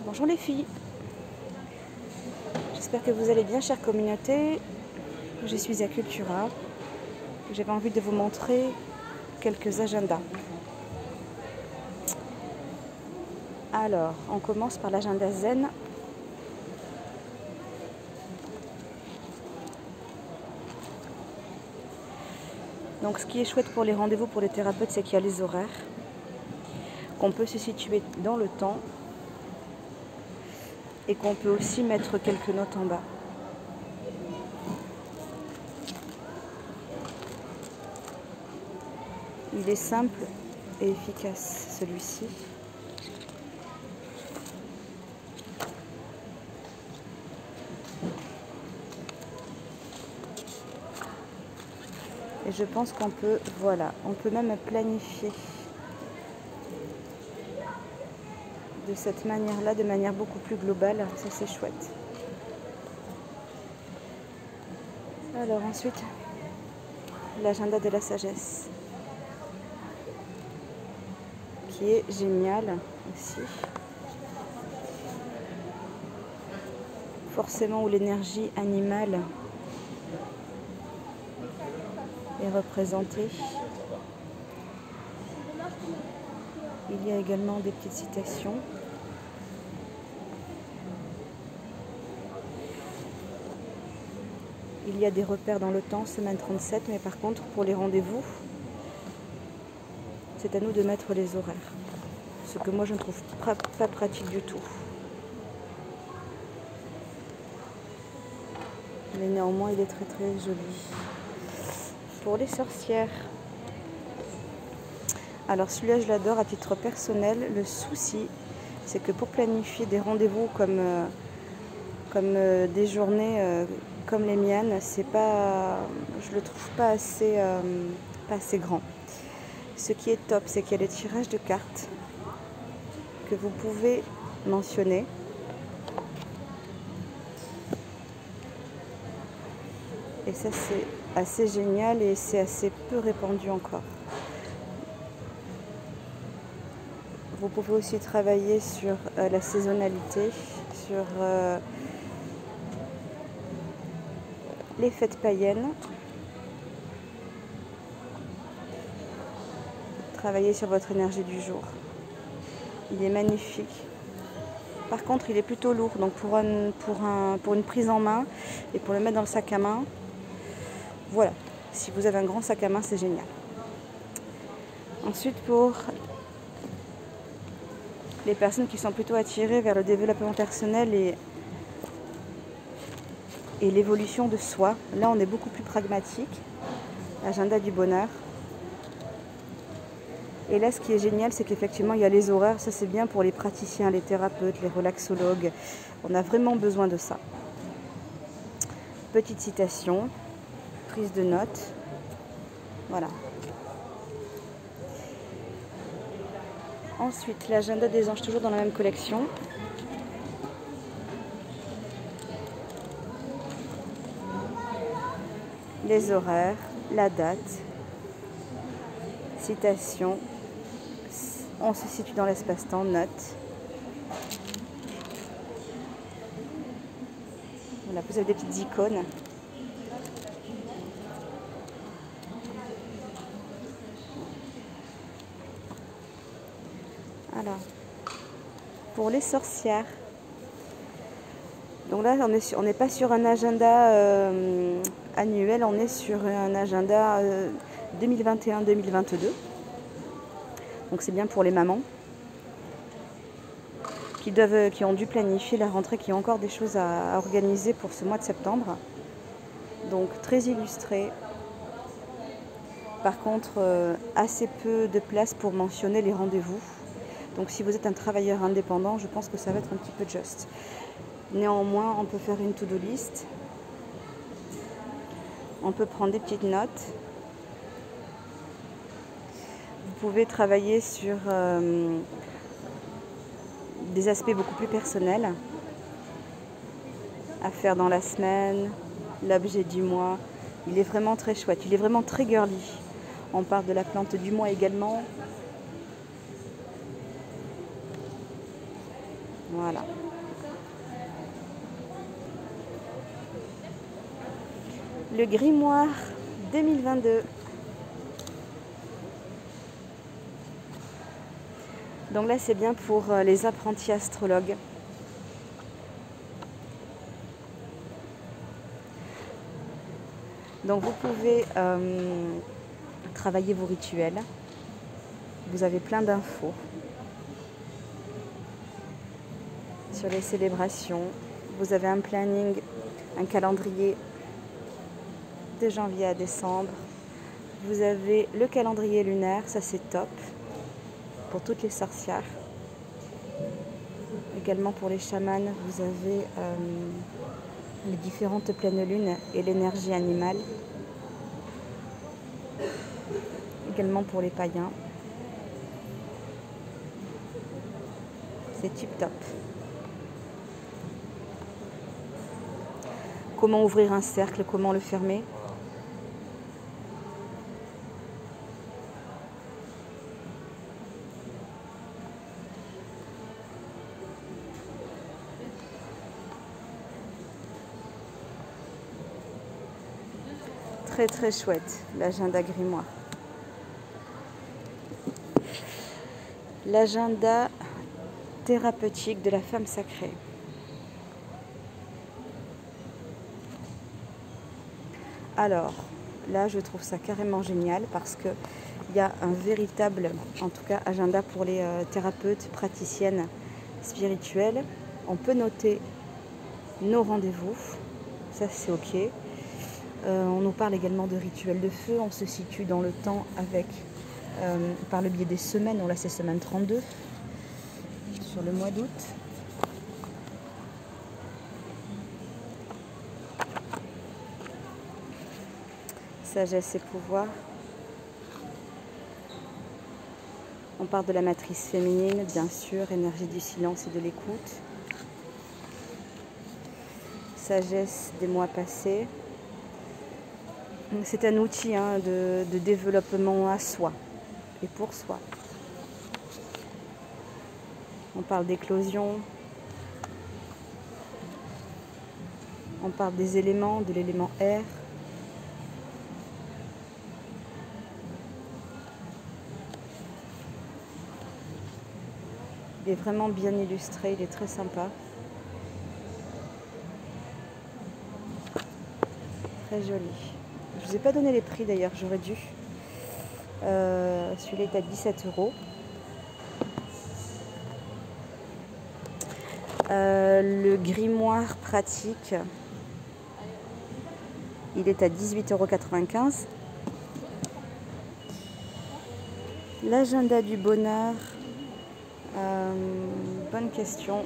Bonjour les filles, j'espère que vous allez bien, chère communauté. Je suis à Cultura. J'avais envie de vous montrer quelques agendas. Alors, on commence par l'agenda Zen. Donc, ce qui est chouette pour les rendez-vous pour les thérapeutes, c'est qu'il y a les horaires, qu'on peut se situer dans le temps et qu'on peut aussi mettre quelques notes en bas. Il est simple et efficace, celui-ci. Et je pense qu'on peut, voilà, on peut même planifier de cette manière-là, de manière beaucoup plus globale. Ça, c'est chouette. Alors ensuite, l'agenda de la sagesse, qui est génial aussi. Forcément, où l'énergie animale est représentée. Il y a également des petites citations. Il y a des repères dans le temps, semaine 37, mais par contre, pour les rendez-vous, c'est à nous de mettre les horaires. Ce que moi, je ne trouve pas pratique du tout. Mais néanmoins, il est très très joli. Pour les sorcières, alors celui-là, je l'adore à titre personnel. Le souci, c'est que pour planifier des rendez-vous comme des journées comme les miennes, c'est pas, je le trouve pas assez grand. Ce qui est top, c'est qu'il y a les tirages de cartes que vous pouvez mentionner. Et ça, c'est assez génial et c'est assez peu répandu encore. Vous pouvez aussi travailler sur la saisonnalité, sur les fêtes païennes. Travailler sur votre énergie du jour. Il est magnifique. Par contre, il est plutôt lourd. Donc pour une prise en main et pour le mettre dans le sac à main, voilà. Si vous avez un grand sac à main, c'est génial. Ensuite, pour les personnes qui sont plutôt attirées vers le développement personnel et l'évolution de soi, là on est beaucoup plus pragmatique. L'agenda du bonheur. Et là, ce qui est génial, c'est qu'effectivement, il y a les horaires. Ça, c'est bien pour les praticiens, les thérapeutes, les relaxologues. On a vraiment besoin de ça. Petite citation, prise de notes. Voilà. Ensuite, l'agenda des anges, toujours dans la même collection. Les horaires, la date, citation. On se situe dans l'espace-temps, note. Voilà, vous avez des petites icônes. Alors, pour les sorcières, donc là, on n'est pas sur un agenda annuel, on est sur un agenda 2021-2022. Donc c'est bien pour les mamans qui ont dû planifier la rentrée, qui ont encore des choses à organiser pour ce mois de septembre. Donc très illustré. Par contre, assez peu de place pour mentionner les rendez-vous. Donc si vous êtes un travailleur indépendant, je pense que ça va être un petit peu juste. Néanmoins, on peut faire une to-do list. On peut prendre des petites notes. Vous pouvez travailler sur des aspects beaucoup plus personnels à faire dans la semaine, l'objet du mois. Il est vraiment très chouette, il est vraiment très girly. On parle de la plante du mois également. Voilà. Le grimoire 2022. Donc là, c'est bien pour les apprentis astrologues. Donc vous pouvez travailler vos rituels. Vous avez plein d'infos sur les célébrations. Vous avez un planning, un calendrier de janvier à décembre. Vous avez le calendrier lunaire, ça c'est top pour toutes les sorcières. Également pour les chamans, vous avez les différentes pleines lunes et l'énergie animale. Également pour les païens. C'est tip top. Comment ouvrir un cercle, comment le fermer. Très très chouette, l'agenda grimoire. L'agenda thérapeutique de la femme sacrée. Alors, là, je trouve ça carrément génial parce qu'il y a un véritable, en tout cas, agenda pour les thérapeutes, praticiennes spirituelles. On peut noter nos rendez-vous, ça c'est ok. On nous parle également de rituels de feu, on se situe dans le temps avec, par le biais des semaines, on l'a c'est semaine 32, sur le mois d'août. Sagesse et pouvoir. On parle de la matrice féminine, bien sûr, énergie du silence et de l'écoute. Sagesse des mois passés. C'est un outil de développement à soi et pour soi. On parle d'éclosion. On parle des éléments, de l'élément air. Il est vraiment bien illustré, il est très sympa. Très joli. Je ne vous ai pas donné les prix d'ailleurs, j'aurais dû. Celui-là est à 17 €. Le grimoire pratique, il est à 18,95 €. L'agenda du bonheur, bonne question.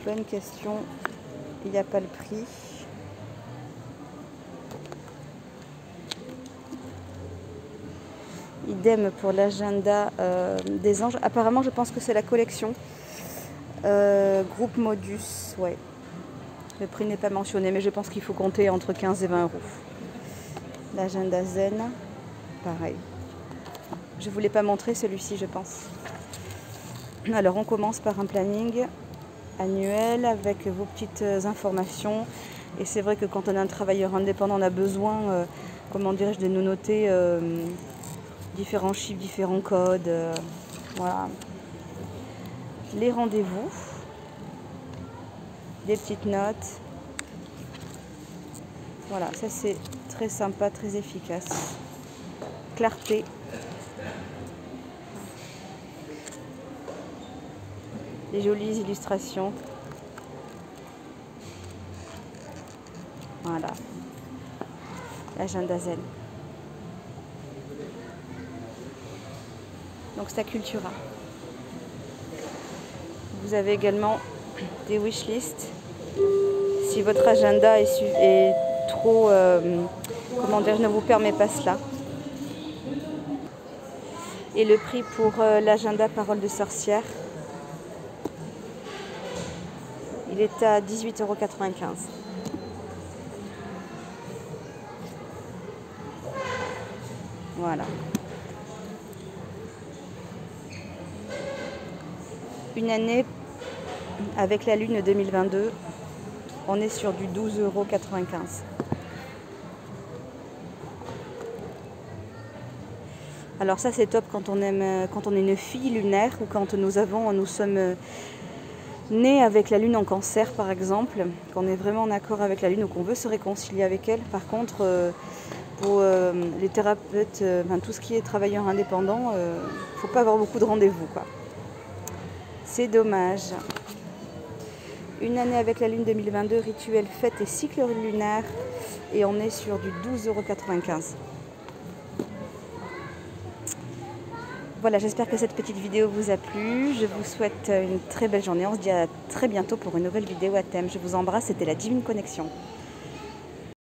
Bonne question. Il n'y a pas le prix. Idem pour l'agenda des anges. Apparemment, je pense que c'est la collection. Groupe Modus, ouais. Le prix n'est pas mentionné, mais je pense qu'il faut compter entre 15 et 20 €. L'agenda zen, pareil. Je ne vous l'ai pas montré celui-ci, je pense. Alors, on commence par un planning annuel avec vos petites informations. Et c'est vrai que quand on est un travailleur indépendant, on a besoin, comment dirais-je, de nous noter différents chiffres, différents codes. Voilà. Les rendez-vous. Des petites notes. Voilà, ça c'est très sympa, très efficace. Clarté. Des jolies illustrations. Voilà. L'agenda zen. Donc c'est à Cultura. Vous avez également des wishlists. Si votre agenda est trop, comment dire, ne vous permet pas cela. Et le prix pour l'agenda Parole de sorcière, il est à 18,95 €. Voilà. Une année avec la lune 2022, on est sur du 12,95 €. Alors ça c'est top quand on est une fille lunaire ou quand nous sommes nés avec la lune en cancer par exemple, qu'on est vraiment en accord avec la lune ou qu'on veut se réconcilier avec elle. Par contre, pour les thérapeutes, tout ce qui est travailleurs indépendants, il ne faut pas avoir beaucoup de rendez-vous, quoi. C'est dommage. Une année avec la lune 2022, rituel, fête et cycle lunaire, et on est sur du 12,95 €. Voilà, j'espère que cette petite vidéo vous a plu. Je vous souhaite une très belle journée. On se dit à très bientôt pour une nouvelle vidéo à thème. Je vous embrasse, c'était la Divine Connexion.